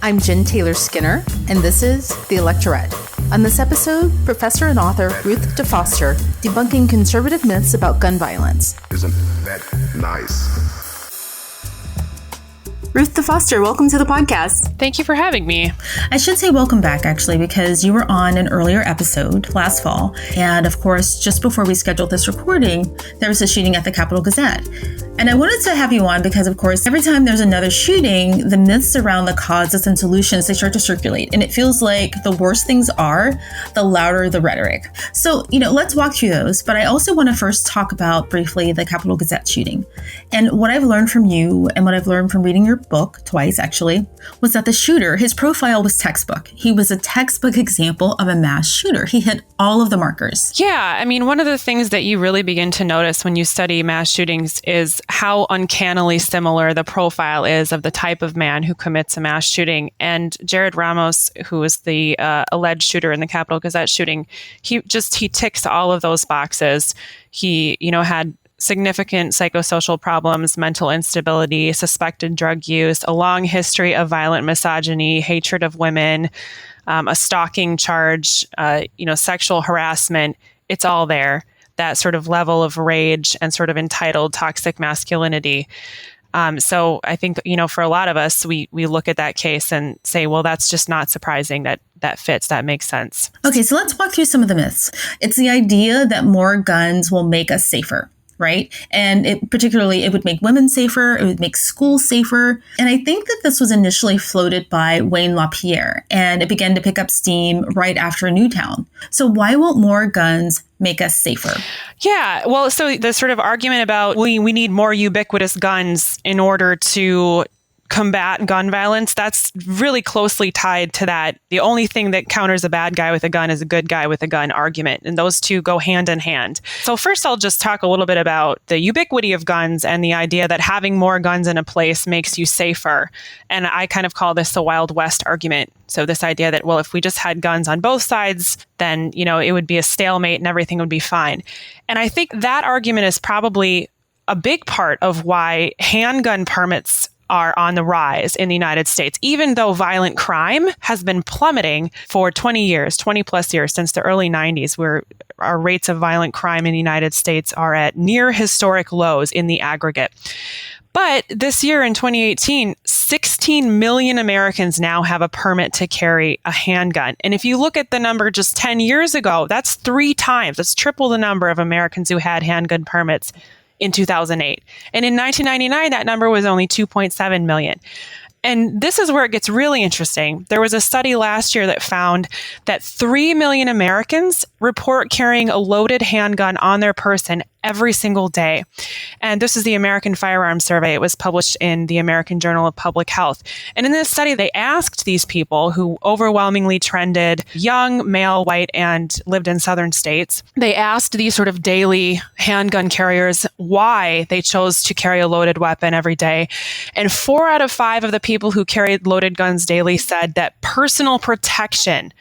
I'm Jen Taylor Skinner, and this is the Electorette. On this episode, professor and author Ruth DeFoster debunking conservative myths about gun violence. Isn't that nice? Ruth DeFoster, welcome to the podcast. Thank you for having me. I should say welcome back, actually, because you were on an earlier episode last fall. And of course, just before we scheduled this recording, there was a shooting at the Capitol Gazette. And I wanted to have you on because, of course, every time there's another shooting, the myths around the causes and solutions, they start to circulate. And it feels like the worse things are, the louder the rhetoric. So, let's walk through those. But I also want to first talk about briefly the Capitol Gazette shooting. And what I've learned from you and what I've learned from reading your book, twice actually, was that the shooter, his profile was textbook. He was a textbook example of a mass shooter. He hit all of the markers. Yeah, I mean, one of the things that you really begin to notice when you study mass shootings is how uncannily similar the profile is of the type of man who commits a mass shooting. And Jared Ramos, who was the alleged shooter in the Capitol Gazette shooting, he ticks all of those boxes. He, had significant psychosocial problems, mental instability, suspected drug use, a long history of violent misogyny, hatred of women, a stalking charge, sexual harassment. It's all there. That sort of level of rage and sort of entitled toxic masculinity. So I think, for a lot of us, we look at that case and say, well, that's just not surprising. That fits. That makes sense. Okay, so let's walk through some of the myths. It's the idea that more guns will make us safer. Right? And it would make women safer. It would make schools safer. And I think that this was initially floated by Wayne LaPierre, and it began to pick up steam right after Newtown. So why won't more guns make us safer? Yeah, well, so the sort of argument about we need more ubiquitous guns in order to combat gun violence, that's really closely tied to that. The only thing that counters a bad guy with a gun is a good guy with a gun argument. And those two go hand in hand. So first, I'll just talk a little bit about the ubiquity of guns and the idea that having more guns in a place makes you safer. And I kind of call this the Wild West argument. So this idea that, well, if we just had guns on both sides, then, it would be a stalemate and everything would be fine. And I think that argument is probably a big part of why handgun permits are on the rise in the United States, even though violent crime has been plummeting for 20 plus years, since the early 90s, where our rates of violent crime in the United States are at near historic lows in the aggregate. But this year in 2018, 16 million Americans now have a permit to carry a handgun. And if you look at the number just 10 years ago, that's triple the number of Americans who had handgun permits in 2008. And in 1999, that number was only 2.7 million. And this is where it gets really interesting. There was a study last year that found that 3 million Americans report carrying a loaded handgun on their person every single day. And this is the American Firearms Survey. It was published in the American Journal of Public Health. And in this study, they asked these people, who overwhelmingly trended young, male, white, and lived in southern states. They asked these sort of daily handgun carriers why they chose to carry a loaded weapon every day. And 4 out of 5 of the people who carried loaded guns daily said that personal protection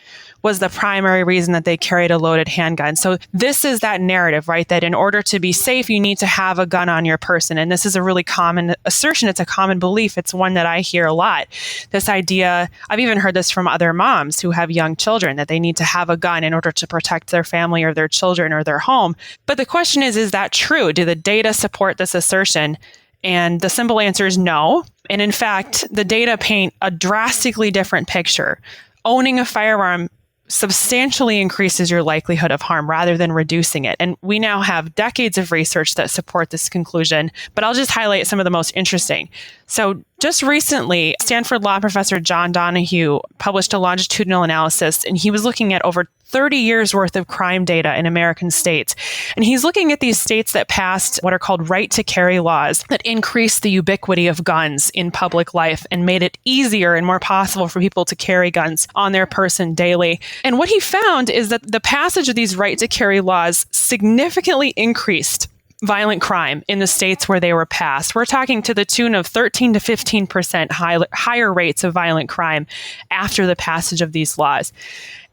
was the primary reason that they carried a loaded handgun. So this is that narrative, right? That in order to be safe, you need to have a gun on your person. And this is a really common assertion. It's a common belief. It's one that I hear a lot. This idea, I've even heard this from other moms who have young children, that they need to have a gun in order to protect their family or their children or their home. But the question is that true? Do the data support this assertion? And the simple answer is no. And in fact, the data paint a drastically different picture. Owning a firearm substantially increases your likelihood of harm rather than reducing it. And we now have decades of research that support this conclusion, but I'll just highlight some of the most interesting. So just recently, Stanford law professor John Donahue published a longitudinal analysis, and he was looking at over 30 years worth of crime data in American states. And he's looking at these states that passed what are called right to carry laws that increased the ubiquity of guns in public life and made it easier and more possible for people to carry guns on their person daily. And what he found is that the passage of these right to carry laws significantly increased violent crime in the states where they were passed. We're talking to the tune of 13 to 15% higher rates of violent crime after the passage of these laws.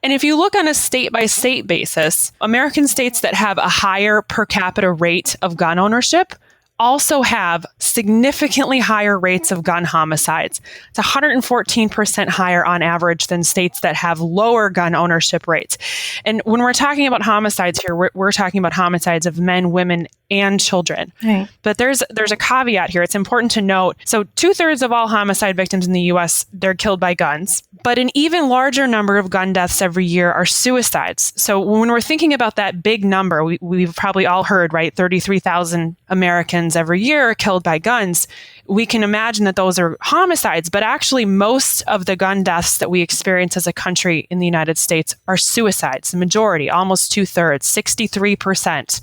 And if you look on a state-by-state basis, American states that have a higher per capita rate of gun ownership also have significantly higher rates of gun homicides. It's 114% higher on average than states that have lower gun ownership rates. And when we're talking about homicides here, we're talking about homicides of men, women, and children. Right. But there's a caveat here. It's important to note. So 2/3 of all homicide victims in the U.S., they're killed by guns. But an even larger number of gun deaths every year are suicides. So when we're thinking about that big number, we've probably all heard, right? 33,000 Americans every year are killed by guns. We can imagine that those are homicides, but actually most of the gun deaths that we experience as a country in the United States are suicides. The majority, almost 2/3, 63%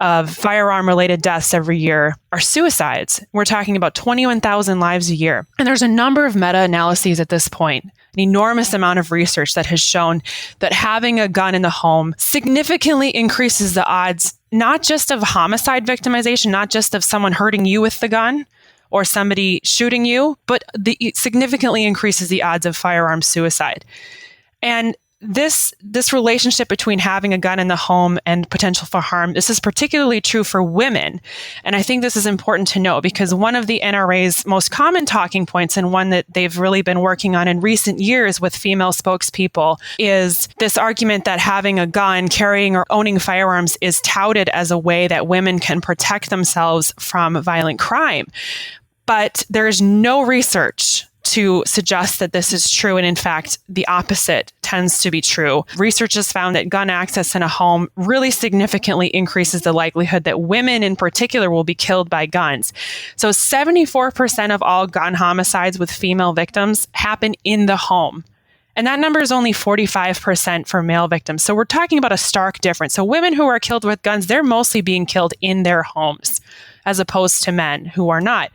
of firearm-related deaths every year are suicides. We're talking about 21,000 lives a year. And there's a number of meta-analyses at this point, an enormous amount of research that has shown that having a gun in the home significantly increases the odds, not just of homicide victimization, not just of someone hurting you with the gun or somebody shooting you, but it significantly increases the odds of firearm suicide. And this relationship between having a gun in the home and potential for harm, this is particularly true for women. And I think this is important to know because one of the NRA's most common talking points and one that they've really been working on in recent years with female spokespeople is this argument that having a gun, carrying or owning firearms is touted as a way that women can protect themselves from violent crime. But there is no research to suggest that this is true. And in fact, the opposite tends to be true. Research has found that gun access in a home really significantly increases the likelihood that women in particular will be killed by guns. So 74% of all gun homicides with female victims happen in the home. And that number is only 45% for male victims. So we're talking about a stark difference. So women who are killed with guns, they're mostly being killed in their homes, as opposed to men who are not.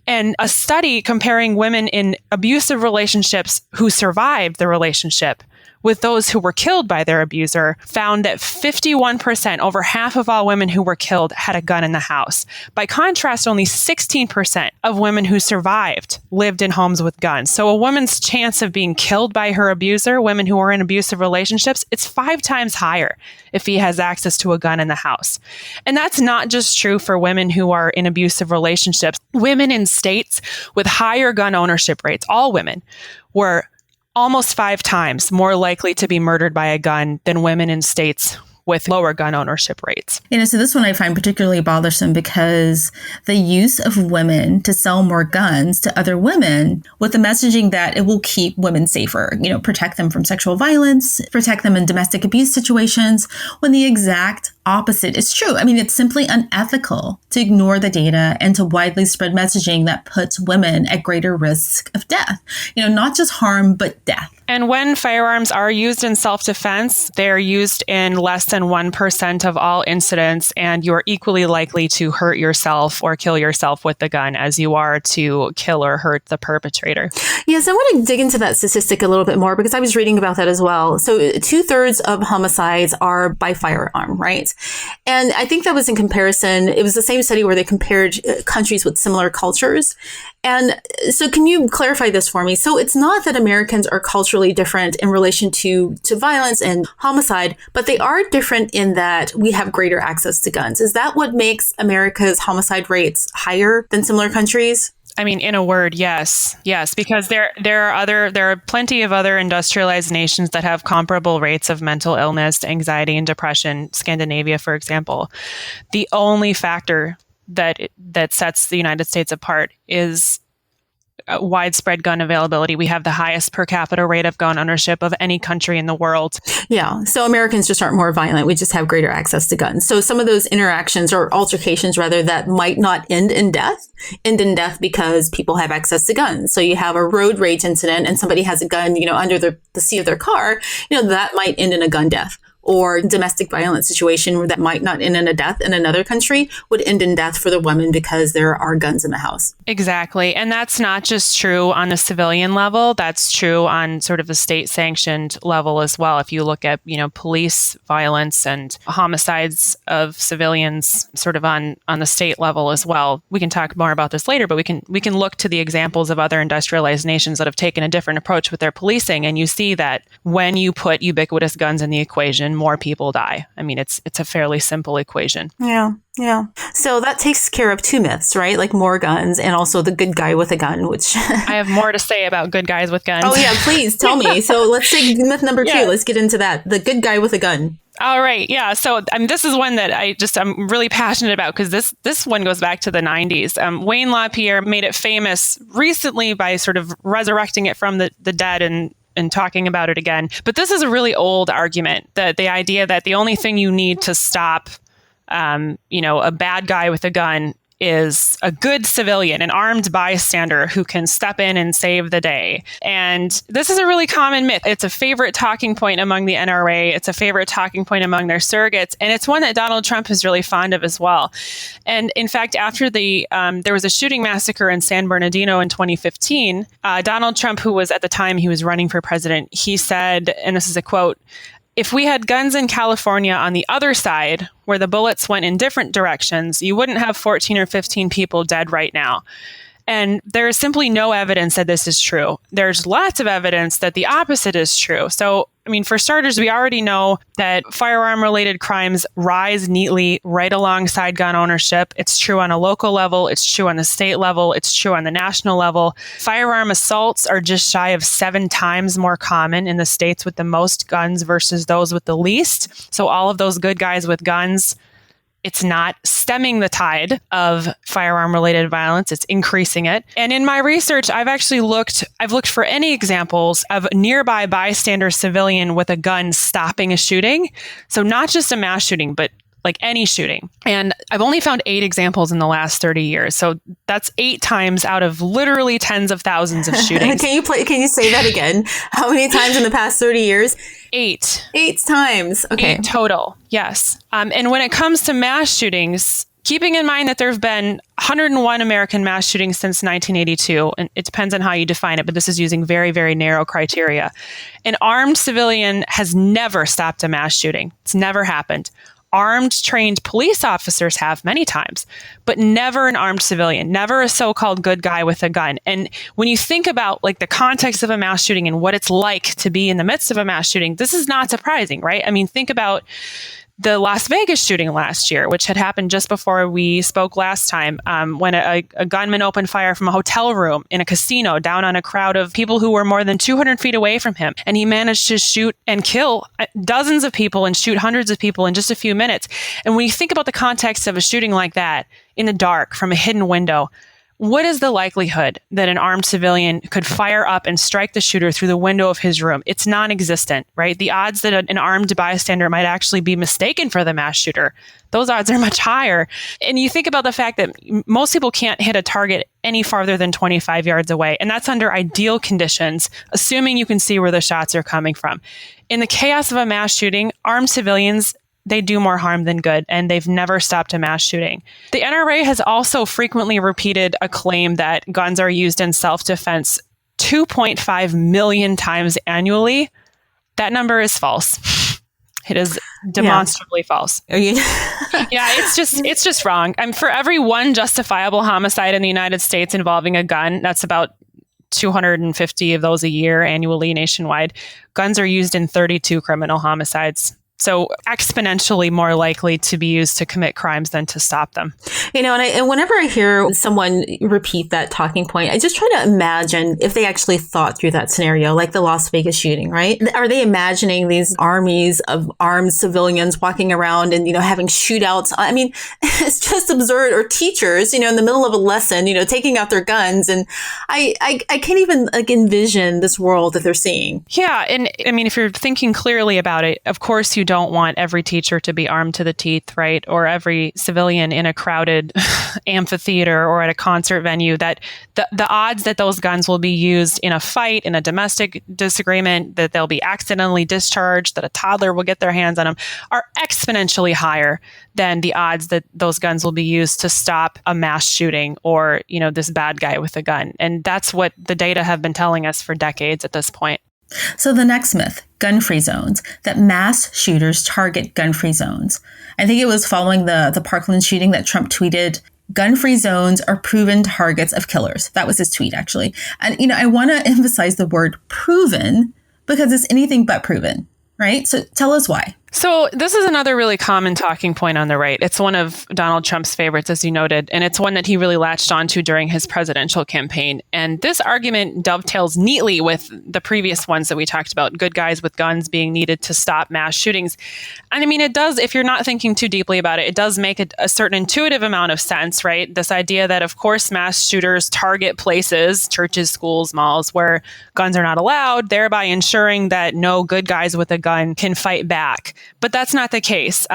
And a study comparing women in abusive relationships who survived the relationship with those who were killed by their abuser found that 51%, over half of all women who were killed, had a gun in the house. By contrast, only 16% of women who survived lived in homes with guns. So a woman's chance of being killed by her abuser, women who are in abusive relationships, it's 5 times higher if he has access to a gun in the house. And that's not just true for women who are in abusive relationships. Women in states with higher gun ownership rates, all women, were almost 5 times more likely to be murdered by a gun than women in states with lower gun ownership rates. So this one I find particularly bothersome because the use of women to sell more guns to other women with the messaging that it will keep women safer, protect them from sexual violence, protect them in domestic abuse situations, when the exact opposite is true. It's simply unethical to ignore the data and to widely spread messaging that puts women at greater risk of death. Not just harm, but death. And when firearms are used in self-defense, they're used in less than 1% of all incidents, and you're equally likely to hurt yourself or kill yourself with the gun as you are to kill or hurt the perpetrator. Yes, I want to dig into that statistic a little bit more because I was reading about that as well. So 2/3 of homicides are by firearm, right? And I think that was in comparison. It was the same study where they compared countries with similar cultures. And so can you clarify this for me? So it's not that Americans are culturally different in relation to violence and homicide, but they are different in that we have greater access to guns. Is that what makes America's homicide rates higher than similar countries? In a word, yes, because there are plenty of other industrialized nations that have comparable rates of mental illness, anxiety, and depression. Scandinavia, for example. The only factor that sets the United States apart is widespread gun availability. We have the highest per capita rate of gun ownership of any country in the world. Yeah. So Americans just aren't more violent. We just have greater access to guns. So some of those interactions or altercations, rather, that might not end in death because people have access to guns. So you have a road rage incident and somebody has a gun, under the seat of their car, that might end in a gun death. Or domestic violence situation where that might not end in a death in another country would end in death for the woman because there are guns in the house. Exactly. And that's not just true on the civilian level. That's true on sort of the state sanctioned level as well. If you look at, police violence and homicides of civilians sort of on the state level as well. We can talk more about this later, but we can look to the examples of other industrialized nations that have taken a different approach with their policing. And you see that when you put ubiquitous guns in the equation, more people die. I mean, it's a fairly simple equation. Yeah. Yeah. So that takes care of two myths, right? Like more guns and also the good guy with a gun, which I have more to say about good guys with guns. Oh, yeah, please tell me. So let's take myth number 2. Let's get into that. The good guy with a gun. All right. Yeah. So this is one that I'm really passionate about because this one goes back to the 90s. Wayne LaPierre made it famous recently by sort of resurrecting it from the dead and talking about it again. But this is a really old argument, that the idea that the only thing you need to stop a bad guy with a gun is a good civilian, an armed bystander who can step in and save the day. And this is a really common myth. It's a favorite talking point among the NRA. It's a favorite talking point among their surrogates. And it's one that Donald Trump is really fond of as well. And in fact, after there was a shooting massacre in San Bernardino in 2015, Donald Trump, who was at the time he was running for president, he said, and this is a quote, "If we had guns in California on the other side, where the bullets went in different directions, you wouldn't have 14 or 15 people dead right now." And there is simply no evidence that this is true. There's lots of evidence that the opposite is true. So, I mean, for starters, we already know that firearm-related crimes rise neatly right alongside gun ownership. It's true on a local level. It's true on the state level. It's true on the national level. Firearm assaults are just shy of 7 times more common in the states with the most guns versus those with the least. So all of those good guys with guns, it's not stemming the tide of firearm-related violence. It's increasing it. And in my research, I've looked for any examples of a nearby bystander civilian with a gun stopping a shooting. So not just a mass shooting, but like any shooting. And I've only found 8 examples in the last 30 years. So that's 8 times out of literally tens of thousands of shootings. Can you say that again? How many times in the past 30 years? 8. 8 times. Okay. 8 total. Yes. And when it comes to mass shootings, keeping in mind that there have been 101 American mass shootings since 1982, and it depends on how you define it, but this is using very, very narrow criteria. An armed civilian has never stopped a mass shooting. It's never happened. Armed, trained police officers have many times, but never an armed civilian, never a so-called good guy with a gun. And when you think about like the context of a mass shooting and what it's like to be in the midst of a mass shooting, this is not surprising, right? I mean, think about the Las Vegas shooting last year, which had happened just before we spoke last time, when a gunman opened fire from a hotel room in a casino down on a crowd of people who were more than 200 feet away from him. And he managed to shoot and kill dozens of people and shoot hundreds of people in just a few minutes. And when you think about the context of a shooting like that in the dark from a hidden window, what is the likelihood that an armed civilian could fire up and strike the shooter through the window of his room? It's non-existent, right? The odds that an armed bystander might actually be mistaken for the mass shooter, those odds are much higher. And you think about the fact that most people can't hit a target any farther than 25 yards away. And that's under ideal conditions, assuming you can see where the shots are coming from. In the chaos of a mass shooting, armed civilians, they do more harm than good, and they've never stopped a mass shooting. The NRA has also frequently repeated a claim that guns are used in self-defense 2.5 million times annually. That number is false. It is demonstrably false. Yeah, it's just wrong. For every one justifiable homicide in the United States involving a gun, that's about 250 of those a year annually nationwide. Guns are used in 32 criminal homicides. So exponentially more likely to be used to commit crimes than to stop them. And whenever I hear someone repeat that talking point, I just try to imagine if they actually thought through that scenario, like the Las Vegas shooting, right? Are they imagining these armies of armed civilians walking around and, having shootouts? I mean, it's just absurd. Or teachers, in the middle of a lesson, taking out their guns. And I can't even envision this world that they're seeing. Yeah. And I mean, if you're thinking clearly about it, of course you don't want every teacher to be armed to the teeth, right? Or every civilian in a crowded amphitheater or at a concert venue, that the odds that those guns will be used in a fight, in a domestic disagreement, that they'll be accidentally discharged, that a toddler will get their hands on them, are exponentially higher than the odds that those guns will be used to stop a mass shooting or, this bad guy with a gun. And that's what the data have been telling us for decades at this point. So the next myth, gun-free zones, that mass shooters target gun-free zones. I think it was following the Parkland shooting that Trump tweeted, "Gun-free zones are proven targets of killers." That was his tweet, actually. And, I want to emphasize the word proven because it's anything but proven, right? So tell us why. So this is another really common talking point on the right. It's one of Donald Trump's favorites, as you noted, and it's one that he really latched onto during his presidential campaign. And this argument dovetails neatly with the previous ones that we talked about, good guys with guns being needed to stop mass shootings. And I mean, it does, if you're not thinking too deeply about it, it does make a certain intuitive amount of sense, right? This idea that, of course, mass shooters target places, churches, schools, malls, where guns are not allowed, thereby ensuring that no good guys with a gun can fight back. But that's not the case.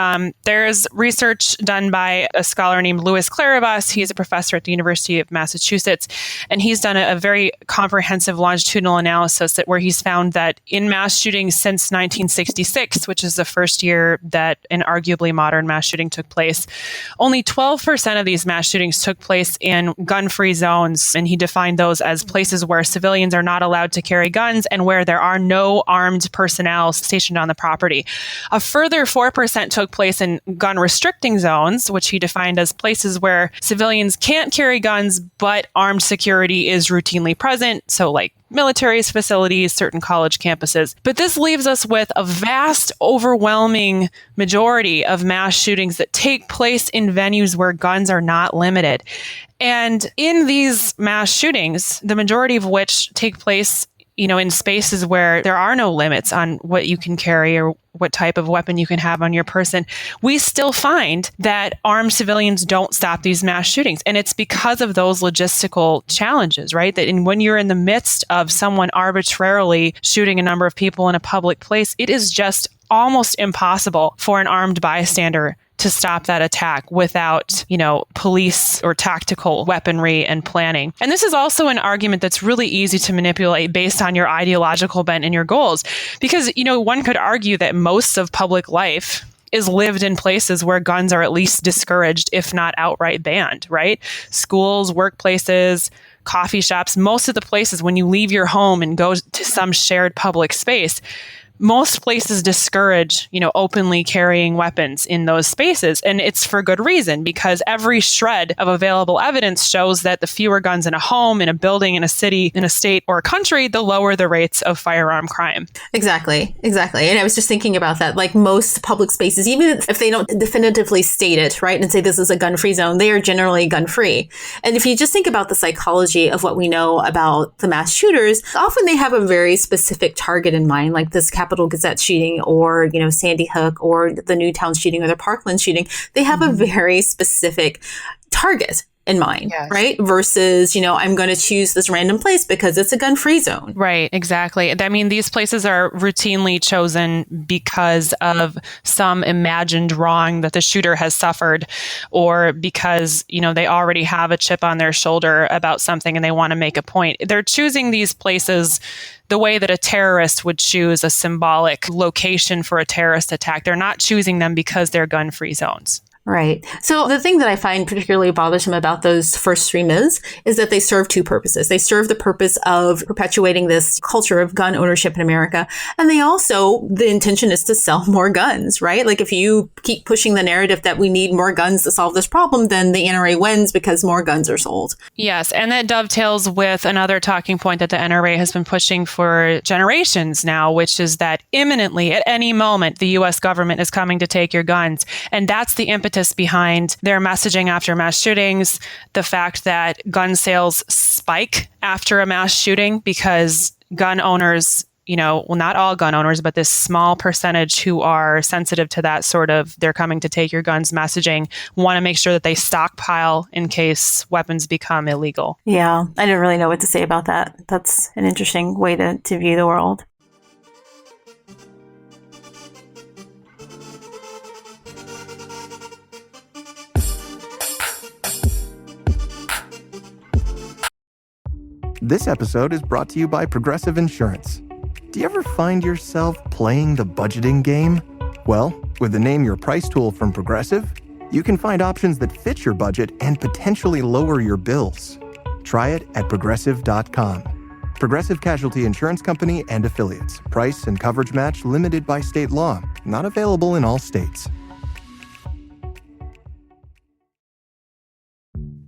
There's research done by a scholar named Louis Clarabas. He's a professor at the University of Massachusetts, and he's done a very comprehensive longitudinal analysis where he's found that in mass shootings since 1966, which is the first year that an arguably modern mass shooting took place, only 12% of these mass shootings took place in gun-free zones, and he defined those as places where civilians are not allowed to carry guns and where there are no armed personnel stationed on the property. A further 4% took place in gun-restricting zones, which he defined as places where civilians can't carry guns, but armed security is routinely present, so like military facilities, certain college campuses. But this leaves us with a vast, overwhelming majority of mass shootings that take place in venues where guns are not limited. And in these mass shootings, the majority of which take place in spaces where there are no limits on what you can carry or what type of weapon you can have on your person, we still find that armed civilians don't stop these mass shootings. And it's because of those logistical challenges, right? That when you're in the midst of someone arbitrarily shooting a number of people in a public place, it is just almost impossible for an armed bystander to stop that attack without, police or tactical weaponry and planning. And this is also an argument that's really easy to manipulate based on your ideological bent and your goals. Because, one could argue that most of public life is lived in places where guns are at least discouraged, if not outright banned, right? Schools, workplaces, coffee shops, most of the places when you leave your home and go to some shared public space, most places discourage, openly carrying weapons in those spaces. And it's for good reason, because every shred of available evidence shows that the fewer guns in a home, in a building, in a city, in a state, or a country, the lower the rates of firearm crime. Exactly. And I was just thinking about that. Like most public spaces, even if they don't definitively state it, right, and say this is a gun-free zone, they are generally gun-free. And if you just think about the psychology of what we know about the mass shooters, often they have a very specific target in mind, like this Capitol Gazette shooting or, Sandy Hook or the Newtown shooting or the Parkland shooting. They have a very specific target in mind, yes. Right? Versus, I'm going to choose this random place because it's a gun-free zone. Right, exactly. I mean, these places are routinely chosen because of some imagined wrong that the shooter has suffered, or because, they already have a chip on their shoulder about something and they want to make a point. They're choosing these places the way that a terrorist would choose a symbolic location for a terrorist attack. They're not choosing them because they're gun-free zones. Right. So the thing that I find particularly bothersome about those first three myths is that they serve two purposes. They serve the purpose of perpetuating this culture of gun ownership in America. And the intention is to sell more guns, right? Like if you keep pushing the narrative that we need more guns to solve this problem, then the NRA wins because more guns are sold. Yes. And that dovetails with another talking point that the NRA has been pushing for generations now, which is that imminently at any moment, the U.S. government is coming to take your guns. And that's the impetus behind their messaging after mass shootings, the fact that gun sales spike after a mass shooting because gun owners, not all gun owners, but this small percentage who are sensitive to that sort of they're coming to take your guns messaging want to make sure that they stockpile in case weapons become illegal. Yeah, I didn't really know what to say about that. That's an interesting way to view the world. This episode is brought to you by Progressive Insurance. Do you ever find yourself playing the budgeting game? Well, with the Name Your Price tool from Progressive, you can find options that fit your budget and potentially lower your bills. Try it at Progressive.com. Progressive Casualty Insurance Company and Affiliates. Price and coverage match limited by state law. Not available in all states.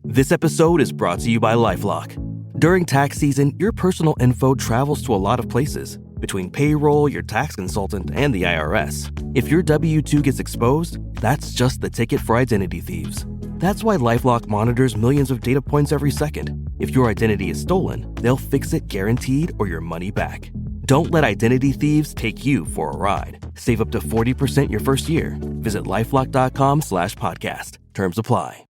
This episode is brought to you by LifeLock. During tax season, your personal info travels to a lot of places. between payroll, your tax consultant, and the IRS. If your W-2 gets exposed, that's just the ticket for identity thieves. That's why LifeLock monitors millions of data points every second. If your identity is stolen, they'll fix it guaranteed or your money back. Don't let identity thieves take you for a ride. Save up to 40% your first year. Visit LifeLock.com/podcast. Terms apply.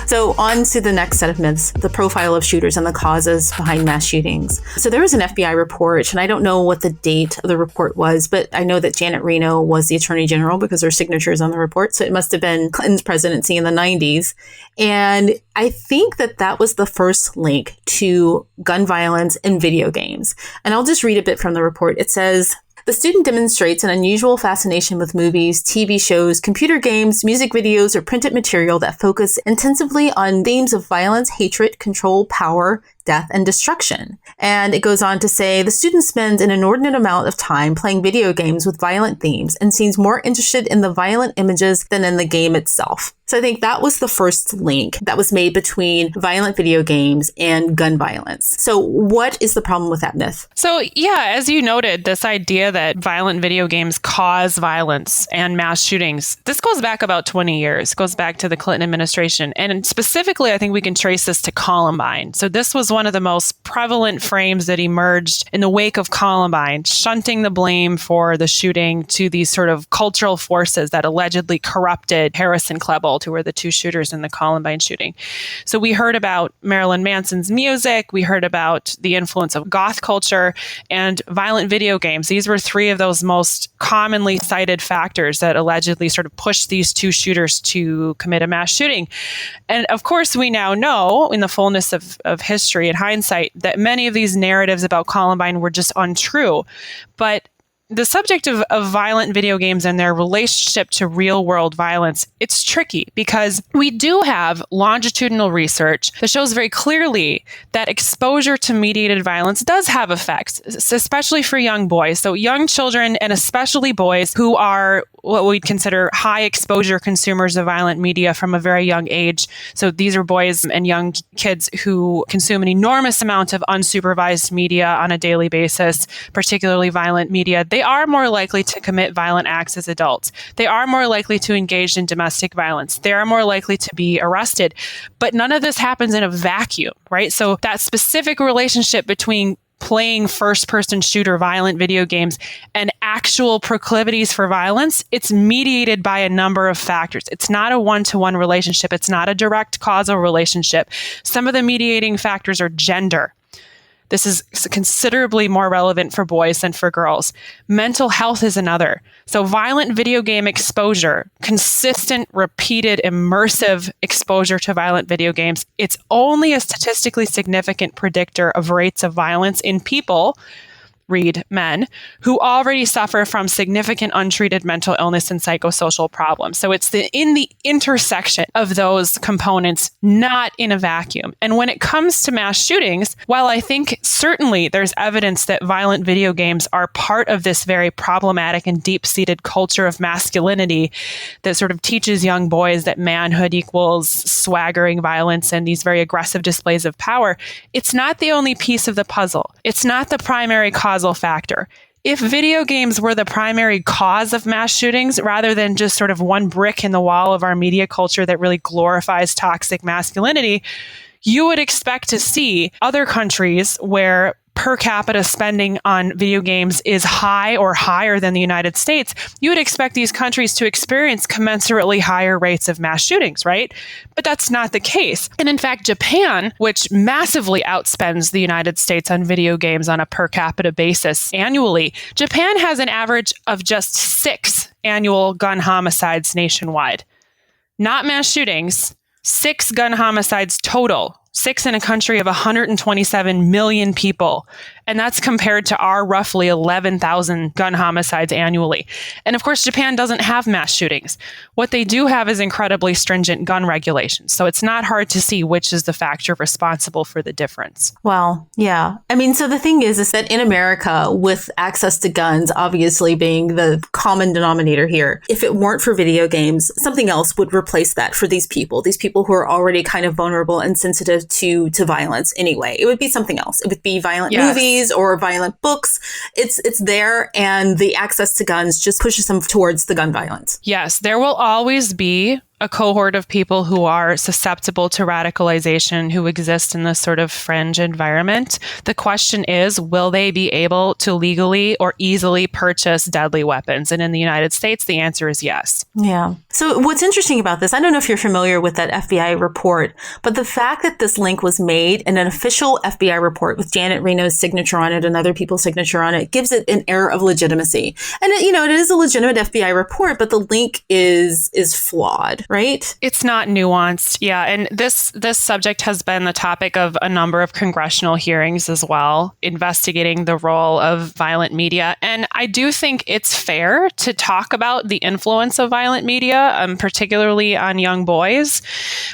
So on to the next set of myths, the profile of shooters and the causes behind mass shootings. So there was an FBI report, and I don't know what the date of the report was, but I know that Janet Reno was the Attorney General because her signature is on the report. So it must have been Clinton's presidency in the 90s. And I think that that was the first link to gun violence in video games. And I'll just read a bit from the report. It says, the student demonstrates an unusual fascination with movies, TV shows, computer games, music videos, or printed material that focus intensively on themes of violence, hatred, control, power, death, and destruction. And it goes on to say, the student spends an inordinate amount of time playing video games with violent themes and seems more interested in the violent images than in the game itself. So I think that was the first link that was made between violent video games and gun violence. So what is the problem with that myth? So yeah, as you noted, this idea that violent video games cause violence and mass shootings, this goes back about 20 years, goes back to the Clinton administration. And specifically, I think we can trace this to Columbine. So this was one of the most prevalent frames that emerged in the wake of Columbine, shunting the blame for the shooting to these sort of cultural forces that allegedly corrupted Harris and Klebold, who were the two shooters in the Columbine shooting. So we heard about Marilyn Manson's music, we heard about the influence of goth culture and violent video games. These were three of those most commonly cited factors that allegedly sort of pushed these two shooters to commit a mass shooting. And of course, we now know in the fullness of history and hindsight that many of these narratives about Columbine were just untrue. But the subject of violent video games and their relationship to real world violence, it's tricky because we do have longitudinal research that shows very clearly that exposure to mediated violence does have effects, especially for young boys. So young children and especially boys who are what we'd consider high exposure consumers of violent media from a very young age. So these are boys and young kids who consume an enormous amount of unsupervised media on a daily basis, particularly violent media. They are more likely to commit violent acts as adults. They are more likely to engage in domestic violence. They are more likely to be arrested. But none of this happens in a vacuum, right? So that specific relationship between playing first-person shooter violent video games and actual proclivities for violence, it's mediated by a number of factors. It's not a one-to-one relationship. It's not a direct causal relationship. Some of the mediating factors are gender. This is considerably more relevant for boys than for girls. Mental health is another. So violent video game exposure, consistent, repeated, immersive exposure to violent video games, it's only a statistically significant predictor of rates of violence in people, read men, who already suffer from significant untreated mental illness and psychosocial problems. So it's in the intersection of those components, not in a vacuum. And when it comes to mass shootings, while I think certainly there's evidence that violent video games are part of this very problematic and deep-seated culture of masculinity that sort of teaches young boys that manhood equals swaggering violence and these very aggressive displays of power, it's not the only piece of the puzzle. It's not the primary causal factor. If video games were the primary cause of mass shootings, rather than just sort of one brick in the wall of our media culture that really glorifies toxic masculinity, you would expect to see other countries where per capita spending on video games is high or higher than the United States, you would expect these countries to experience commensurately higher rates of mass shootings, right? But that's not the case. And in fact, Japan, which massively outspends the United States on video games on a per capita basis annually, Japan has an average of just 6 annual gun homicides nationwide. Not mass shootings, 6 gun homicides total. 6 in a country of 127 million people. And that's compared to our roughly 11,000 gun homicides annually. And of course, Japan doesn't have mass shootings. What they do have is incredibly stringent gun regulations. So it's not hard to see which is the factor responsible for the difference. Well, yeah. I mean, so the thing is that in America, with access to guns obviously being the common denominator here, if it weren't for video games, something else would replace that for these people who are already kind of vulnerable and sensitive to violence anyway. It would be something else. It would be violent movies or violent books. It's there, and the access to guns just pushes them towards the gun violence. Yes, there will always be a cohort of people who are susceptible to radicalization, who exist in this sort of fringe environment. The question is, will they be able to legally or easily purchase deadly weapons? And in the United States, the answer is yes. Yeah. So what's interesting about this, I don't know if you're familiar with that FBI report, but the fact that this link was made in an official FBI report with Janet Reno's signature on it and other people's signature on it gives it an air of legitimacy. And it is a legitimate FBI report, but the link is flawed. Right? It's not nuanced. Yeah. And this subject has been the topic of a number of congressional hearings as well, investigating the role of violent media. And I do think it's fair to talk about the influence of violent media, particularly on young boys.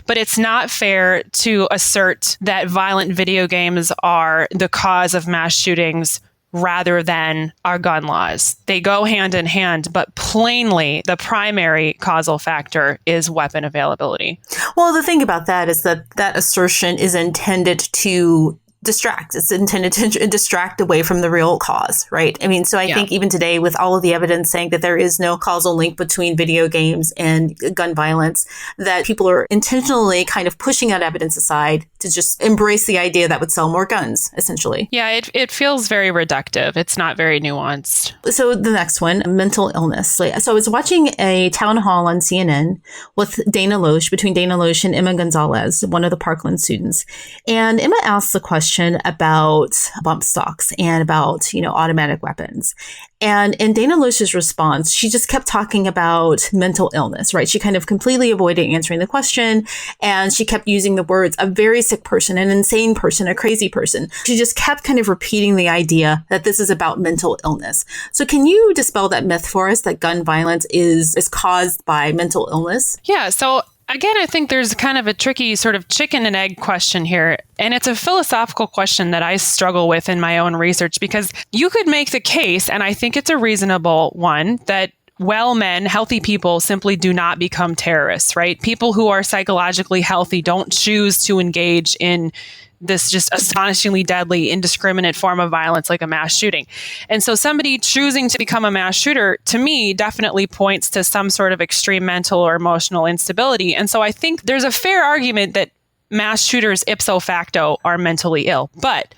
But it's not fair to assert that violent video games are the cause of mass shootings rather than our gun laws. They go hand in hand, but plainly the primary causal factor is weapon availability. Well, the thing about that is that assertion is intended to distract. It's intended to distract away from the real cause, right? I mean, so I think even today, with all of the evidence saying that there is no causal link between video games and gun violence, that people are intentionally kind of pushing that evidence aside to just embrace the idea that would sell more guns, essentially. Yeah, it feels very reductive. It's not very nuanced. So the next one, mental illness. So I was watching a town hall on CNN with between Dana Loesch and Emma Gonzalez, one of the Parkland students. And Emma asked the question about bump stocks and about, automatic weapons. And in Dana Loesch's response, she just kept talking about mental illness, right? She kind of completely avoided answering the question. And she kept using the words, a very sick person, an insane person, a crazy person. She just kept kind of repeating the idea that this is about mental illness. So can you dispel that myth for us that gun violence is caused by mental illness? Yeah. So again, I think there's kind of a tricky sort of chicken and egg question here. And it's a philosophical question that I struggle with in my own research, because you could make the case, and I think it's a reasonable one, that men, healthy people simply do not become terrorists, right? People who are psychologically healthy don't choose to engage in this just astonishingly deadly, indiscriminate form of violence like a mass shooting. And so somebody choosing to become a mass shooter, to me, definitely points to some sort of extreme mental or emotional instability. And so I think there's a fair argument that mass shooters ipso facto are mentally ill. But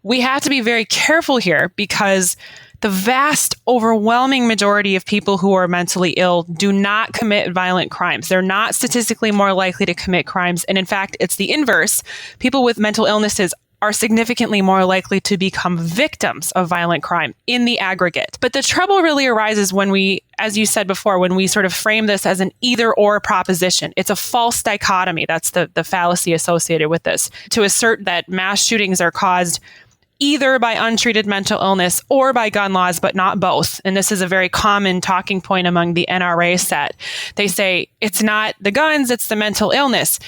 we have to be very careful here, because the vast, overwhelming majority of people who are mentally ill do not commit violent crimes. They're not statistically more likely to commit crimes. And in fact, it's the inverse. People with mental illnesses are significantly more likely to become victims of violent crime in the aggregate. But the trouble really arises when we, as you said before, when we sort of frame this as an either-or proposition. It's a false dichotomy. That's the fallacy associated with this. To assert that mass shootings are caused either by untreated mental illness or by gun laws, but not both. And this is a very common talking point among the NRA set. They say it's not the guns, it's the mental illness.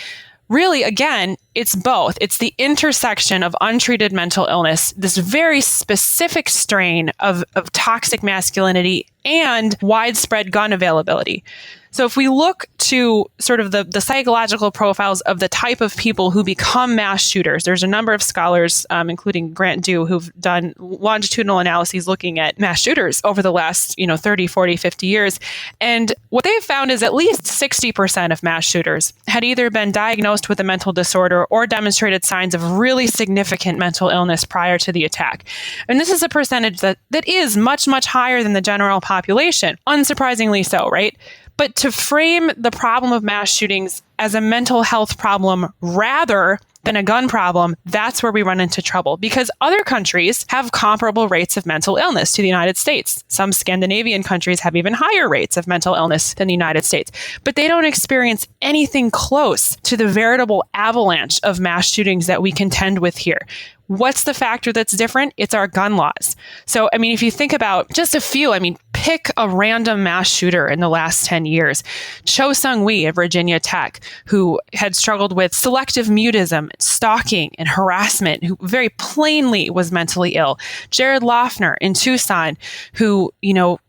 Really, again, it's both. It's the intersection of untreated mental illness, this very specific strain of toxic masculinity, and widespread gun availability. So if we look to sort of the psychological profiles of the type of people who become mass shooters, there's a number of scholars, including Grant Dew, who've done longitudinal analyses looking at mass shooters over the last 30, 40, 50 years. And what they've found is at least 60% of mass shooters had either been diagnosed with a mental disorder or demonstrated signs of really significant mental illness prior to the attack. And this is a percentage that is much, much higher than the general population. Unsurprisingly so, right? But to frame the problem of mass shootings as a mental health problem rather than a gun problem, that's where we run into trouble, because other countries have comparable rates of mental illness to the United States. Some Scandinavian countries have even higher rates of mental illness than the United States, but they don't experience anything close to the veritable avalanche of mass shootings that we contend with here. What's the factor that's different? It's our gun laws. So, if you think about just a few, pick a random mass shooter in the last 10 years. Cho Sung-Hui at Virginia Tech, who had struggled with selective mutism, stalking, and harassment, who very plainly was mentally ill. Jared Loughner in Tucson, who,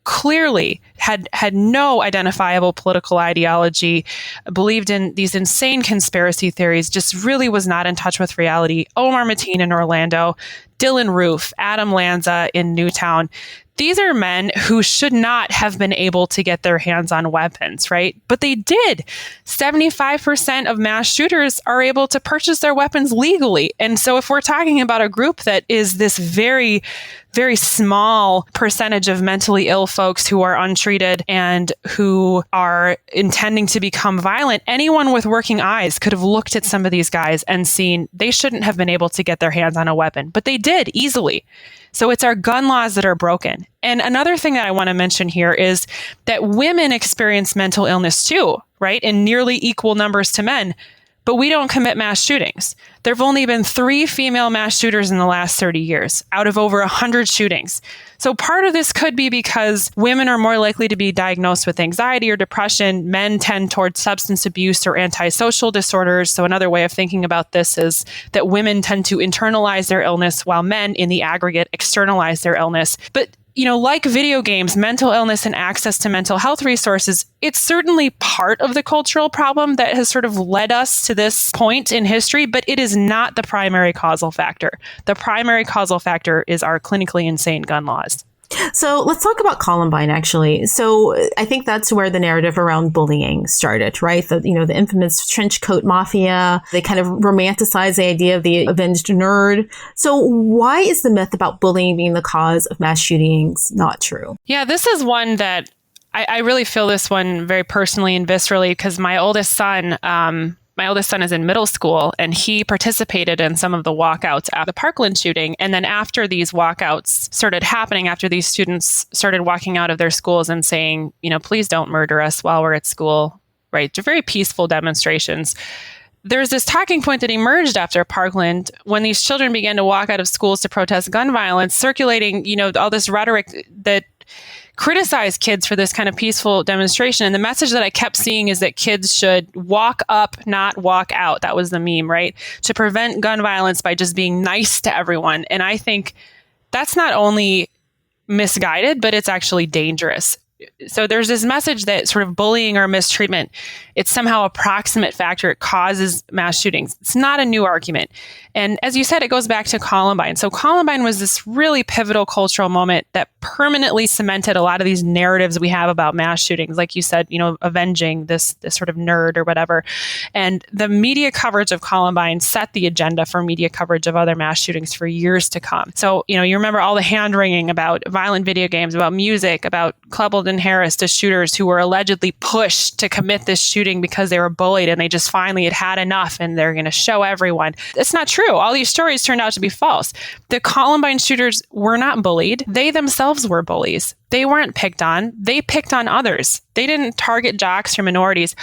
clearly had no identifiable political ideology, believed in these insane conspiracy theories, just really was not in touch with reality. Omar Mateen in Orlando, Dylan Roof, Adam Lanza in Newtown. These are men who should not have been able to get their hands on weapons, right? But they did. 75% of mass shooters are able to purchase their weapons legally. And so if we're talking about a group that is this very, very small percentage of mentally ill folks who are untreated and who are intending to become violent, anyone with working eyes could have looked at some of these guys and seen they shouldn't have been able to get their hands on a weapon, but they did easily. So it's our gun laws that are broken. And another thing that I want to mention here is that women experience mental illness too, right? In nearly equal numbers to men. But we don't commit mass shootings. There have only been 3 female mass shooters in the last 30 years out of over 100 shootings. So part of this could be because women are more likely to be diagnosed with anxiety or depression. Men tend towards substance abuse or antisocial disorders. So another way of thinking about this is that women tend to internalize their illness while men in the aggregate externalize their illness. But like video games, mental illness and access to mental health resources, it's certainly part of the cultural problem that has sort of led us to this point in history, but it is not the primary causal factor. The primary causal factor is our clinically insane gun laws. So let's talk about Columbine, actually. So I think that's where the narrative around bullying started, right? The infamous trench coat mafia. They kind of romanticize the idea of the avenged nerd. So why is the myth about bullying being the cause of mass shootings not true? Yeah, this is one that I really feel this one very personally and viscerally because my oldest son is in middle school, and he participated in some of the walkouts at the Parkland shooting. And then after these walkouts started happening, after these students started walking out of their schools and saying, please don't murder us while we're at school, right? They're very peaceful demonstrations. There's this talking point that emerged after Parkland when these children began to walk out of schools to protest gun violence, circulating, all this rhetoric that criticize kids for this kind of peaceful demonstration. And the message that I kept seeing is that kids should walk up, not walk out. That was the meme, right? To prevent gun violence by just being nice to everyone. And I think that's not only misguided, but it's actually dangerous. So there's this message that sort of bullying or mistreatment, it's somehow a proximate factor. It causes mass shootings. It's not a new argument. And as you said, it goes back to Columbine. So Columbine was this really pivotal cultural moment that permanently cemented a lot of these narratives we have about mass shootings. Like you said, avenging this sort of nerd or whatever. And the media coverage of Columbine set the agenda for media coverage of other mass shootings for years to come. So, you remember all the hand-wringing about violent video games, about music, about Cleveland Harris, the shooters who were allegedly pushed to commit this shooting because they were bullied and they just finally had enough and they're going to show everyone. It's not true. All these stories turned out to be false. The Columbine shooters were not bullied. They themselves were bullies. They weren't picked on. They picked on others. They didn't target jocks or minorities.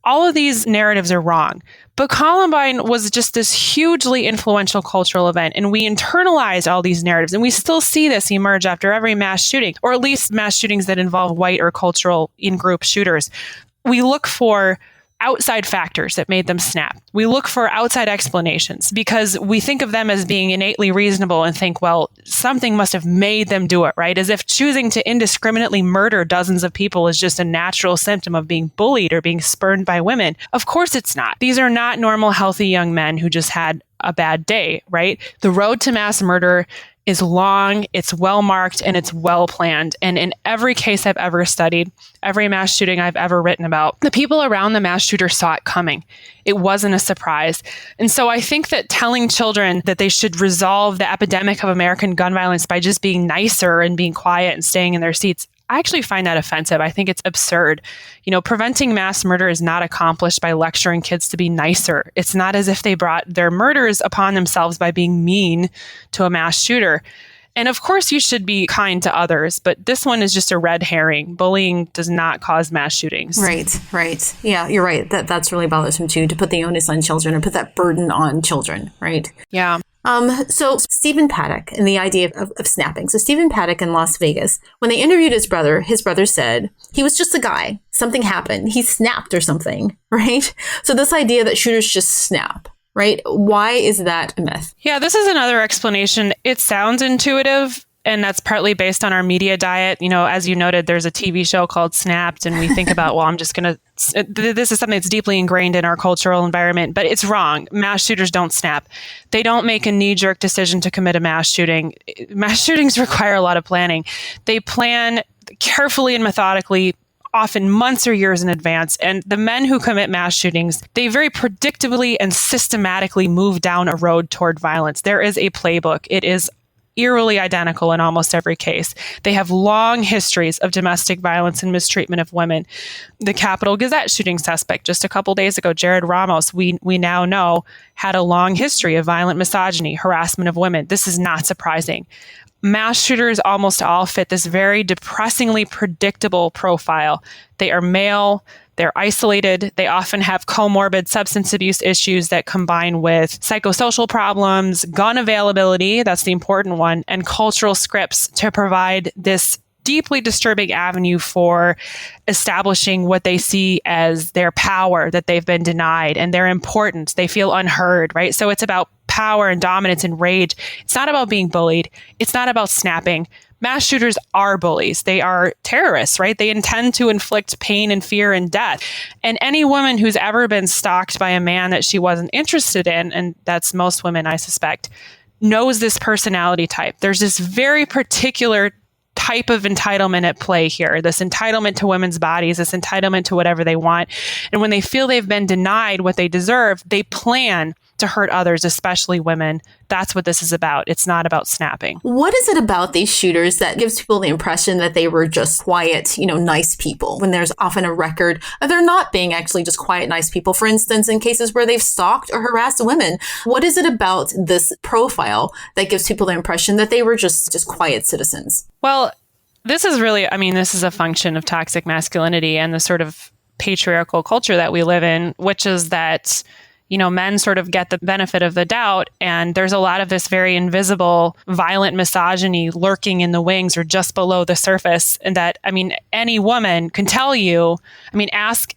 All of these narratives are wrong. But Columbine was just this hugely influential cultural event, and we internalized all these narratives, and we still see this emerge after every mass shooting, or at least mass shootings that involve white or cultural in-group shooters. We look for outside factors that made them snap. We look for outside explanations because we think of them as being innately reasonable and think, well, something must have made them do it, right? As if choosing to indiscriminately murder dozens of people is just a natural symptom of being bullied or being spurned by women. Of course it's not. These are not normal, healthy young men who just had a bad day, right? The road to mass murder is long, it's well marked, and it's well planned. And in every case I've ever studied, every mass shooting I've ever written about, the people around the mass shooter saw it coming. It wasn't a surprise. And so I think that telling children that they should resolve the epidemic of American gun violence by just being nicer and being quiet and staying in their seats, I actually find that offensive. I think it's absurd. Preventing mass murder is not accomplished by lecturing kids to be nicer. It's not as if they brought their murders upon themselves by being mean to a mass shooter. And of course, you should be kind to others, but this one is just a red herring. Bullying does not cause mass shootings. Right. Yeah, you're right. That's really bothersome too, to put the onus on children and put that burden on children, right? Yeah. So Stephen Paddock and the idea of snapping. So Stephen Paddock in Las Vegas, when they interviewed his brother said he was just a guy. Something happened. He snapped or something, right? So this idea that shooters just snap, right? Why is that a myth? Yeah, this is another explanation. It sounds intuitive. And that's partly based on our media diet. As you noted, there's a TV show called Snapped, and we think about, well, I'm just going to, this is something that's deeply ingrained in our cultural environment, but it's wrong. Mass shooters don't snap. They don't make a knee-jerk decision to commit a mass shooting. Mass shootings require a lot of planning. They plan carefully and methodically, often months or years in advance. And the men who commit mass shootings, they very predictably and systematically move down a road toward violence. There is a playbook. It is eerily identical in almost every case. They have long histories of domestic violence and mistreatment of women. The Capitol Gazette shooting suspect just a couple days ago, Jared Ramos, we now know had a long history of violent misogyny, harassment of women. This is not surprising. Mass shooters almost all fit this very depressingly predictable profile. They are male, they're isolated, they often have comorbid substance abuse issues that combine with psychosocial problems, gun availability, that's the important one, and cultural scripts to provide this deeply disturbing avenue for establishing what they see as their power that they've been denied and their importance. They feel unheard, right? So it's about power and dominance and rage. It's not about being bullied. It's not about snapping. Mass shooters are bullies. They are terrorists, right? They intend to inflict pain and fear and death. And any woman who's ever been stalked by a man that she wasn't interested in, and that's most women, I suspect, knows this personality type. There's this very particular type of entitlement at play here, this entitlement to women's bodies, this entitlement to whatever they want. And when they feel they've been denied what they deserve, they plan to hurt others, especially women. That's what this is about. It's not about snapping. What is it about these shooters that gives people the impression that they were just quiet, nice people, when there's often a record of there not being actually just quiet, nice people? For instance, in cases where they've stalked or harassed women, what is it about this profile that gives people the impression that they were just quiet citizens? Well, this is really, this is a function of toxic masculinity and the sort of patriarchal culture that we live in, which is that men sort of get the benefit of the doubt. And there's a lot of this very invisible, violent misogyny lurking in the wings or just below the surface. And that, any woman can tell you, ask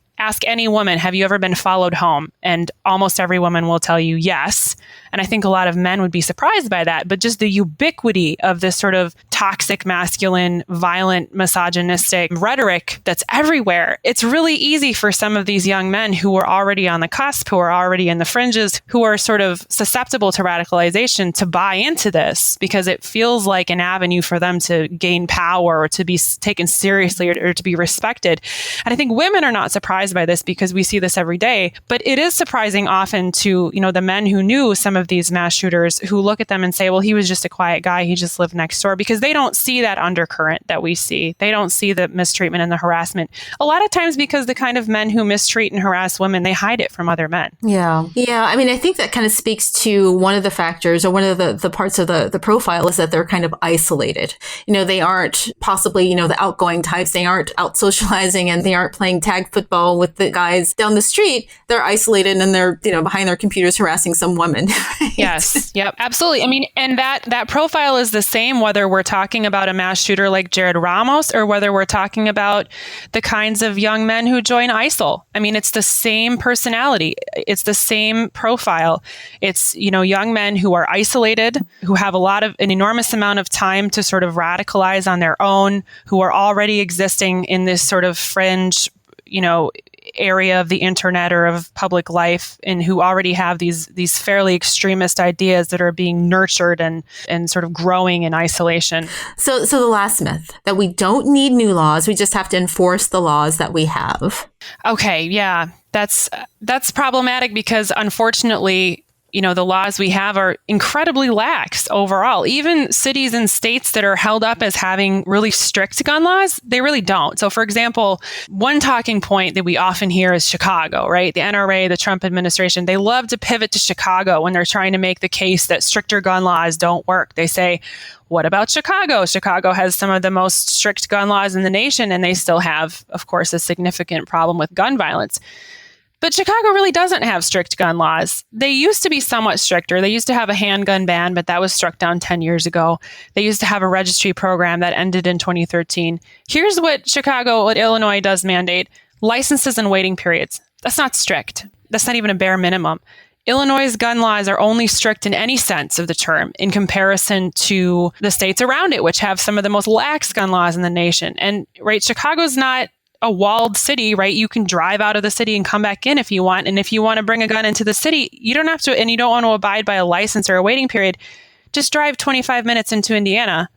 any woman, have you ever been followed home? And almost every woman will tell you yes. And I think a lot of men would be surprised by that. But just the ubiquity of this sort of toxic, masculine, violent, misogynistic rhetoric that's everywhere. It's really easy for some of these young men who are already on the cusp, who are already in the fringes, who are sort of susceptible to radicalization to buy into this because it feels like an avenue for them to gain power or to be taken seriously or to be respected. And I think women are not surprised by this because we see this every day. But it is surprising often to, the men who knew some of these mass shooters who look at them and say, well, he was just a quiet guy. He just lived next door, because they don't see that undercurrent that we see. They don't see the mistreatment and the harassment. A lot of times because the kind of men who mistreat and harass women, they hide it from other men. Yeah. I think that kind of speaks to one of the factors or one of the parts of the profile is that they're kind of isolated. They aren't possibly, the outgoing types. They aren't out socializing and they aren't playing tag football with the guys down the street. They're isolated and they're, behind their computers harassing some woman. Right? Yes. Yep. Absolutely. And that profile is the same whether we're talking about a mass shooter like Jared Ramos or whether we're talking about the kinds of young men who join ISIL. It's the same personality. It's the same profile. It's, young men who are isolated, who have an enormous amount of time to sort of radicalize on their own, who are already existing in this sort of fringe, area of the internet or of public life, and who already have these fairly extremist ideas that are being nurtured and sort of growing in isolation. So the last myth, that we don't need new laws, we just have to enforce the laws that we have. Okay, yeah, that's problematic because unfortunately, the laws we have are incredibly lax overall. Even cities and states that are held up as having really strict gun laws, they really don't. So, for example, one talking point that we often hear is Chicago, right? The NRA, the Trump administration, they love to pivot to Chicago when they're trying to make the case that stricter gun laws don't work. They say, what about Chicago? Chicago has some of the most strict gun laws in the nation, and they still have, of course, a significant problem with gun violence. But Chicago really doesn't have strict gun laws. They used to be somewhat stricter. They used to have a handgun ban, but that was struck down 10 years ago. They used to have a registry program that ended in 2013. Here's what Illinois does mandate: licenses and waiting periods. That's not strict. That's not even a bare minimum. Illinois' gun laws are only strict in any sense of the term in comparison to the states around it, which have some of the most lax gun laws in the nation. And right, Chicago's not a walled city, right? You can drive out of the city and come back in if you want. And if you want to bring a gun into the city, you don't have to, and you don't want to abide by a license or a waiting period, just drive 25 minutes into Indiana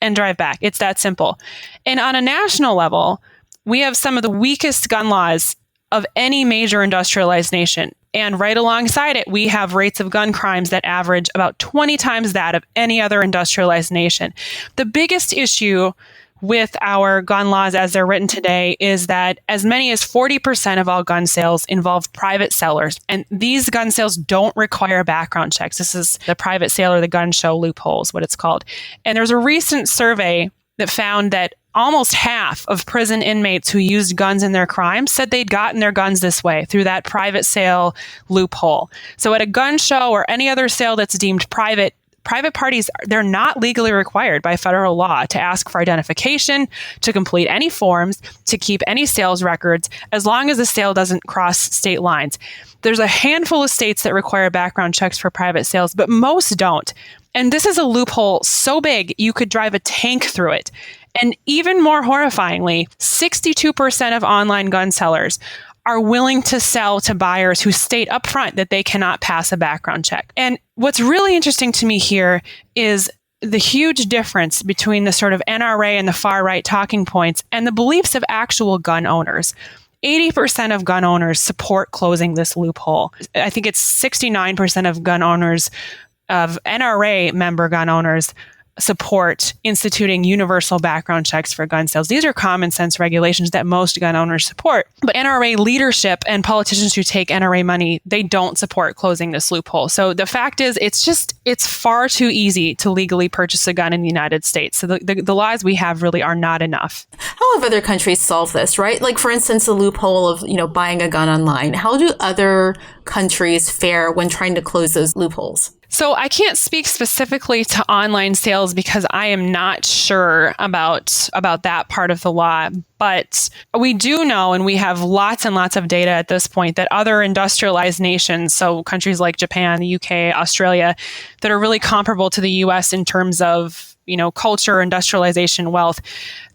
and drive back. It's that simple. And on a national level, we have some of the weakest gun laws of any major industrialized nation. And right alongside it, we have rates of gun crimes that average about 20 times that of any other industrialized nation. The biggest issue with our gun laws as they're written today is that as many as 40% of all gun sales involve private sellers. And these gun sales don't require background checks. This is the private sale or the gun show loophole is what it's called. And there's a recent survey that found that almost half of prison inmates who used guns in their crimes said they'd gotten their guns this way through that private sale loophole. So at a gun show or any other sale that's deemed private parties, they're not legally required by federal law to ask for identification, to complete any forms, to keep any sales records, as long as the sale doesn't cross state lines. There's a handful of states that require background checks for private sales, but most don't. And this is a loophole so big, you could drive a tank through it. And even more horrifyingly, 62% of online gun sellers are willing to sell to buyers who state up front that they cannot pass a background check. And what's really interesting to me here is the huge difference between the sort of NRA and the far right talking points and the beliefs of actual gun owners. 80% of gun owners support closing this loophole. I think it's 69% of gun owners, of NRA member gun owners, support instituting universal background checks for gun sales. These are common sense regulations that most gun owners support. But NRA leadership and politicians who take NRA money, they don't support closing this loophole. So the fact is, it's far too easy to legally purchase a gun in the United States. So the laws we have really are not enough. How have other countries solved this, right? Like, for instance, the loophole of, buying a gun online. How do other countries fare when trying to close those loopholes? So I can't speak specifically to online sales because I am not sure about that part of the law. But we do know, and we have lots and lots of data at this point, that other industrialized nations, so countries like Japan, the UK, Australia, that are really comparable to the US in terms of, culture, industrialization, wealth,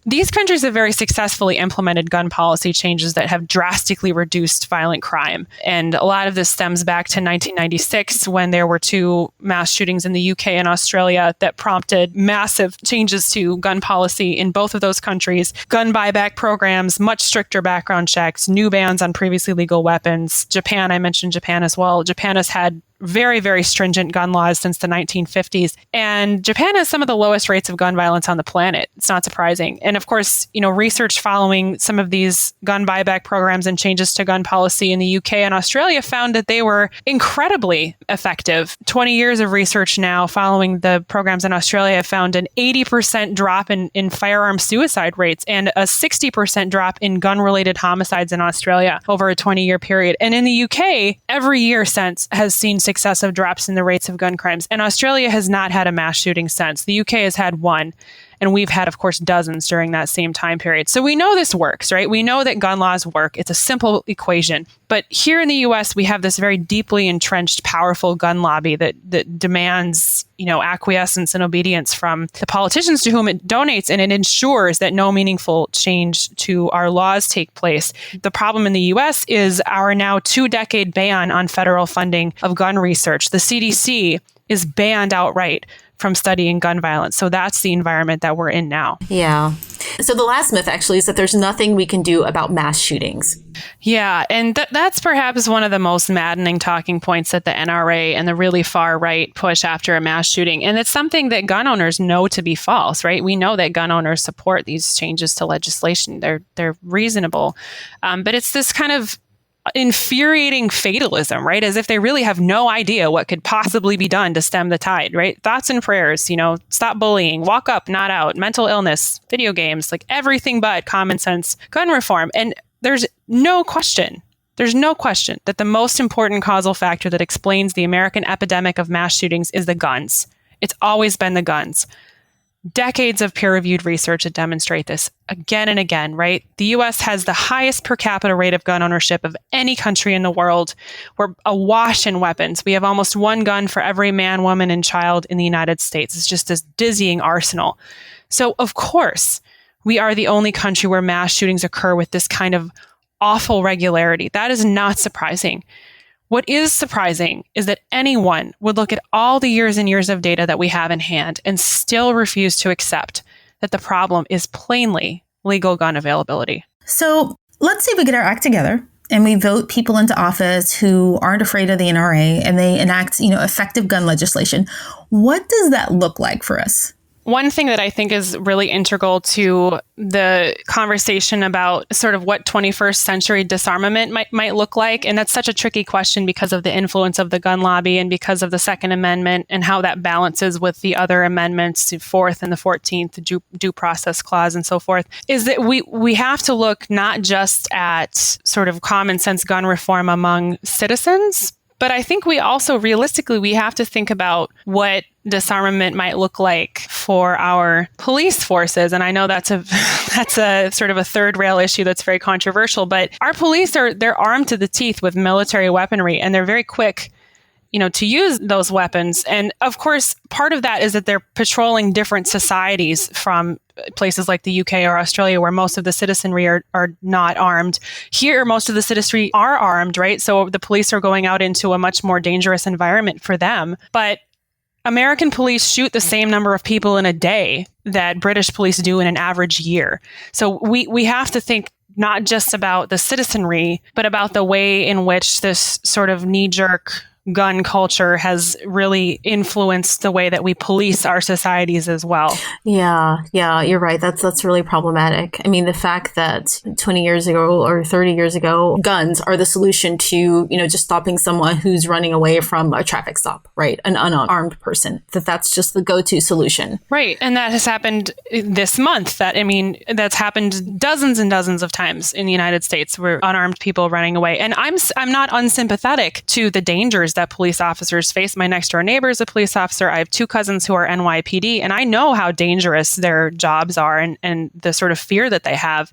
these countries have very successfully implemented gun policy changes that have drastically reduced violent crime. And a lot of this stems back to 1996 when there were 2 mass shootings in the UK and Australia that prompted massive changes to gun policy in both of those countries. Gun buyback programs, much stricter background checks, new bans on previously legal weapons. Japan, I mentioned Japan as well. Japan has had very, very stringent gun laws since the 1950s. And Japan has some of the lowest rates of gun violence on the planet. It's not surprising. And of course, research following some of these gun buyback programs and changes to gun policy in the UK and Australia found that they were incredibly effective. 20 years of research now following the programs in Australia found an 80% drop in firearm suicide rates and a 60% drop in gun-related homicides in Australia over a 20-year period. And in the UK, every year since has seen successive drops in the rates of gun crimes. And Australia has not had a mass shooting since. The UK has had one. And we've had, of course, dozens during that same time period. So we know this works, right? We know that gun laws work. It's a simple equation. But here in the US, we have this very deeply entrenched, powerful gun lobby that demands, acquiescence and obedience from the politicians to whom it donates, and it ensures that no meaningful change to our laws take place. The problem in the US is our now 2-decade ban on federal funding of gun research. The CDC is banned outright from studying gun violence. So that's the environment that we're in now. Yeah. So the last myth actually is that there's nothing we can do about mass shootings. Yeah. And that's perhaps one of the most maddening talking points that the NRA and the really far right push after a mass shooting. And it's something that gun owners know to be false, right? We know that gun owners support these changes to legislation. They're reasonable. But it's this kind of infuriating fatalism, right? As if they really have no idea what could possibly be done to stem the tide, right? Thoughts and prayers, stop bullying, walk up, not out, mental illness, video games, like everything but common sense gun reform. And there's no question that the most important causal factor that explains the American epidemic of mass shootings is the guns. It's always been the guns. decades of peer-reviewed research that demonstrate this again and again, right? The US has the highest per capita rate of gun ownership of any country in the world. We're awash in weapons. We have almost one gun for every man, woman, and child in the United States. It's just this dizzying arsenal. So, of course, we are the only country where mass shootings occur with this kind of awful regularity. That is not surprising. What is surprising is that anyone would look at all the years and years of data that we have in hand and still refuse to accept that the problem is plainly legal gun availability. So let's say we get our act together and we vote people into office who aren't afraid of the NRA and they enact, effective gun legislation. What does that look like for us? One thing that I think is really integral to the conversation about sort of what 21st century disarmament might look like, and that's such a tricky question because of the influence of the gun lobby and because of the Second Amendment and how that balances with the other amendments, the 4th and the 14th, the due process clause and so forth, is that we have to look not just at sort of common sense gun reform among citizens, but I think we also realistically, we have to think about what disarmament might look like for our police forces. And I know that's a sort of a third rail issue that's very controversial, but our police they're armed to the teeth with military weaponry and they're very quick, to use those weapons. And of course, part of that is that they're patrolling different societies from places like the UK or Australia, where most of the citizenry are not armed. Here, most of the citizenry are armed, right? So the police are going out into a much more dangerous environment for them. But American police shoot the same number of people in a day that British police do in an average year. So we have to think not just about the citizenry, but about the way in which this sort of knee-jerk gun culture has really influenced the way that we police our societies as well. Yeah, you're right. That's really problematic. I mean, the fact that 20 years ago or 30 years ago, guns are the solution to, just stopping someone who's running away from a traffic stop, right? An unarmed person, that's just the go-to solution. Right. And that has happened this month. That's happened dozens and dozens of times in the United States where unarmed people running away. And I'm not unsympathetic to the dangers that police officers face. My next door neighbor is a police officer. I have 2 cousins who are NYPD, and I know how dangerous their jobs are and the sort of fear that they have.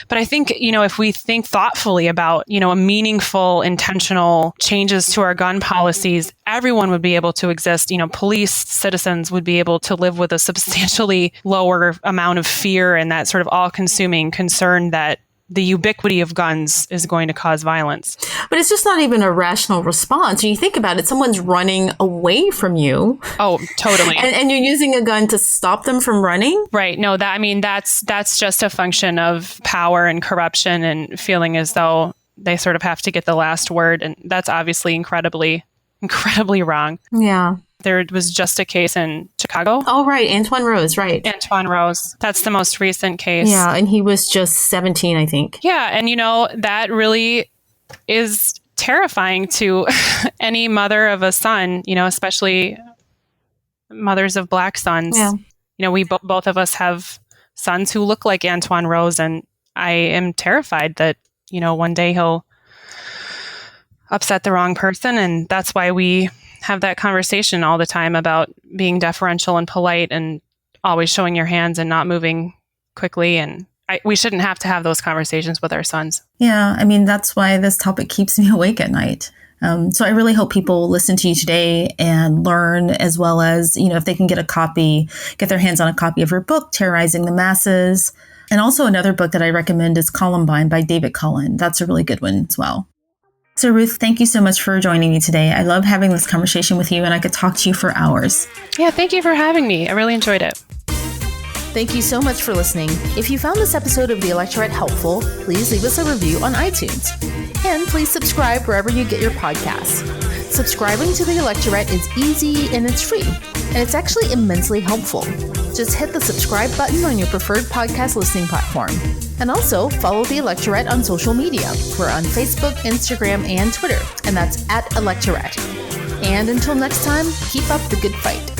But I think, if we think thoughtfully about, a meaningful, intentional changes to our gun policies, everyone would be able to exist. Police, citizens would be able to live with a substantially lower amount of fear and that sort of all-consuming concern that the ubiquity of guns is going to cause violence. But it's just not even a rational response. When you think about it, someone's running away from you. Oh, totally. and you're using a gun to stop them from running? Right. No, that's just a function of power and corruption and feeling as though they sort of have to get the last word. And that's obviously incredibly wrong. Yeah. There was just a case in Chicago. Oh, right. Antoine Rose, right. Antoine Rose. That's the most recent case. Yeah, and he was just 17, I think. Yeah, and that really is terrifying to any mother of a son, especially mothers of Black sons. Yeah. We both of us have sons who look like Antoine Rose, and I am terrified that, one day he'll upset the wrong person, and that's why we have that conversation all the time about being deferential and polite and always showing your hands and not moving quickly. And we shouldn't have to have those conversations with our sons. Yeah, that's why this topic keeps me awake at night. So I really hope people listen to you today and learn, as well as, if they can get their hands on a copy of your book, Terrorizing the Masses. And also another book that I recommend is Columbine by David Cullen. That's a really good one as well. So Ruth, thank you so much for joining me today. I love having this conversation with you, and I could talk to you for hours. Yeah, thank you for having me. I really enjoyed it. Thank you so much for listening. If you found this episode of The Electorette helpful, please leave us a review on iTunes. And please subscribe wherever you get your podcasts. Subscribing to The Electorette is easy and it's free. And it's actually immensely helpful. Just hit the subscribe button on your preferred podcast listening platform. And also follow The Electorette on social media. We're on Facebook, Instagram, and Twitter. And that's @Electorette. And until next time, keep up the good fight.